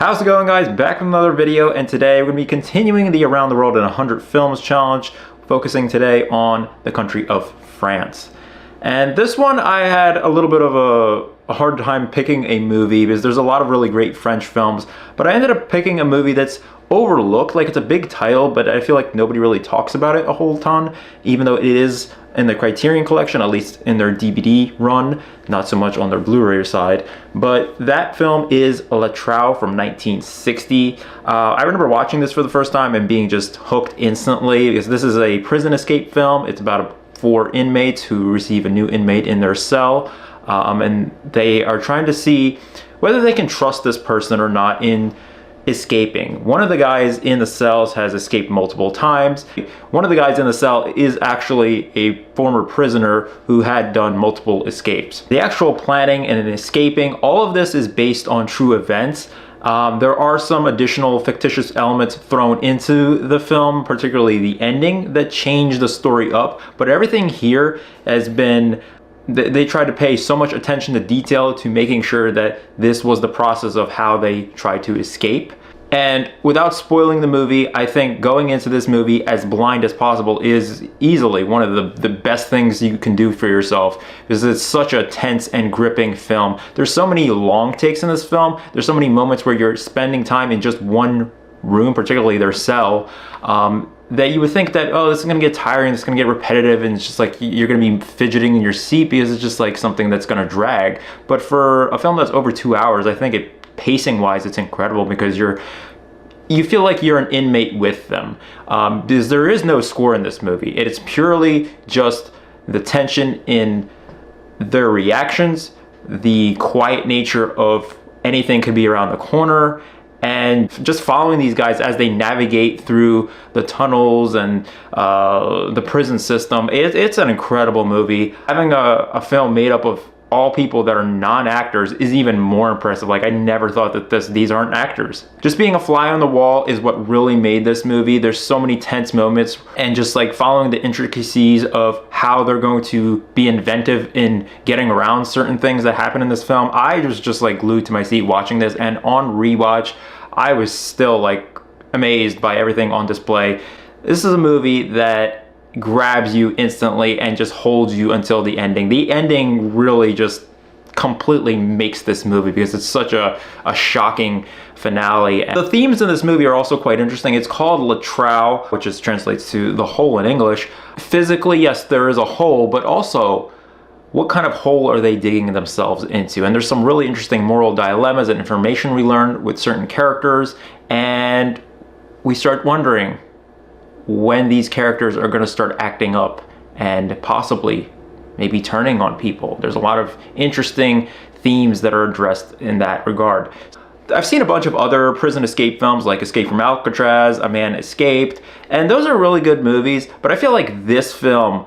How's it going, guys? Back with another video, and today we're going to be continuing the Around the World in 100 Films challenge, focusing today on the country of France. And this one I had a little bit of a hard time picking a movie because there's a lot of really great French films, but I ended up picking a movie that's overlooked. Like, it's a big title, but I feel like nobody really talks about it a whole ton, even though it is in the Criterion collection, at least in their DVD run, not so much on their Blu-ray side. But that film is Trou from 1960. I remember watching this for the first time and being just hooked instantly, because this is a prison escape film. It's about four inmates who receive a new inmate in their cell, and they are trying to see whether they can trust this person or not in escaping. One of the guys in the cells has escaped multiple times. One of the guys in the cell is actually a former prisoner who had done multiple escapes. The actual planning and escaping, all of this is based on true events. There are some additional fictitious elements thrown into the film, particularly the ending, that change the story up, but everything here has been, they tried to pay so much attention to detail to making sure that this was the process of how they tried to escape. And without spoiling the movie, I think going into this movie as blind as possible is easily one of the best things you can do for yourself, because it's such a tense and gripping film. There's so many long takes in this film. There's so many moments where you're spending time in just one room, particularly their cell, that you would think that, oh, this is gonna get tiring, this is gonna get repetitive, and it's just like you're gonna be fidgeting in your seat because it's just like something that's gonna drag. But for a film that's over 2 hours, I think pacing wise, it's incredible, because you feel like you're an inmate with them. Because there is no score in this movie. It's purely just the tension in their reactions, the quiet nature of anything could be around the corner, and just following these guys as they navigate through the tunnels and the prison system. It's an incredible movie. Having a film made up of all people that are non-actors is even more impressive. Like, I never thought that these aren't actors. Just being a fly on the wall is what really made this movie. There's so many tense moments, and just like following the intricacies of how they're going to be inventive in getting around certain things that happen in this film. I was just like glued to my seat watching this, and on rewatch, I was still like amazed by everything on display. This is a movie that grabs you instantly and just holds you until the ending. The ending really just completely makes this movie, because it's such a shocking finale. And the themes in this movie are also quite interesting. It's called Le Trou, which translates to the hole in English. Physically, yes, there is a hole, but also, what kind of hole are they digging themselves into? And there's some really interesting moral dilemmas and information we learn with certain characters, and we start wondering when these characters are going to start acting up and possibly maybe turning on people. There's a lot of interesting themes that are addressed in that regard. I've seen a bunch of other prison escape films, like Escape from Alcatraz, A Man Escaped, and those are really good movies, but I feel like this film,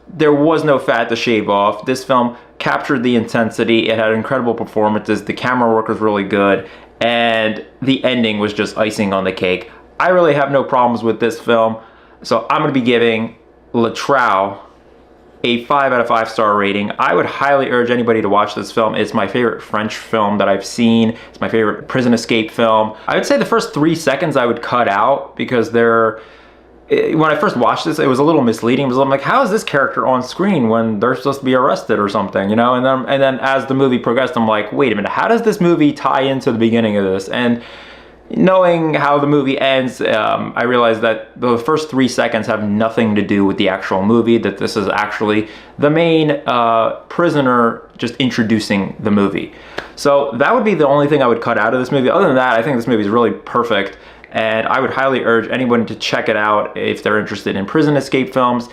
there was no fat to shave off. This film captured the intensity. It had incredible performances. The camera work was really good, and the ending was just icing on the cake. I really have no problems with this film, so I'm going to be giving Le Trou a 5 out of 5 star rating. I would highly urge anybody to watch this film. It's my favorite French film that I've seen. It's my favorite prison escape film. I would say the first 3 seconds I would cut out, because when I first watched this, it was a little misleading. I'm like, how is this character on screen when they're supposed to be arrested or something, you know? And then as the movie progressed, I'm like, wait a minute, how does this movie tie into the beginning of this? And knowing how the movie ends, I realized that the first 3 seconds have nothing to do with the actual movie, that this is actually the main prisoner just introducing the movie. So that would be the only thing I would cut out of this movie. Other than that, I think this movie is really perfect, and I would highly urge anyone to check it out if they're interested in prison escape films,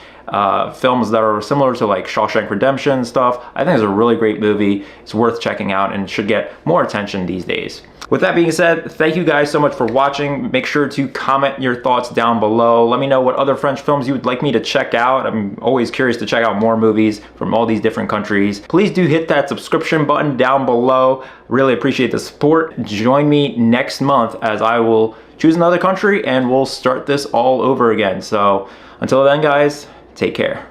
films that are similar to like Shawshank Redemption stuff. I think it's a really great movie. It's worth checking out and should get more attention these days. With that being said, thank you guys so much for watching. Make sure to comment your thoughts down below. Let me know what other French films you would like me to check out. I'm always curious to check out more movies from all these different countries. Please do hit that subscription button down below. Really appreciate the support. Join me next month as I will choose another country and we'll start this all over again. So until then, guys, take care.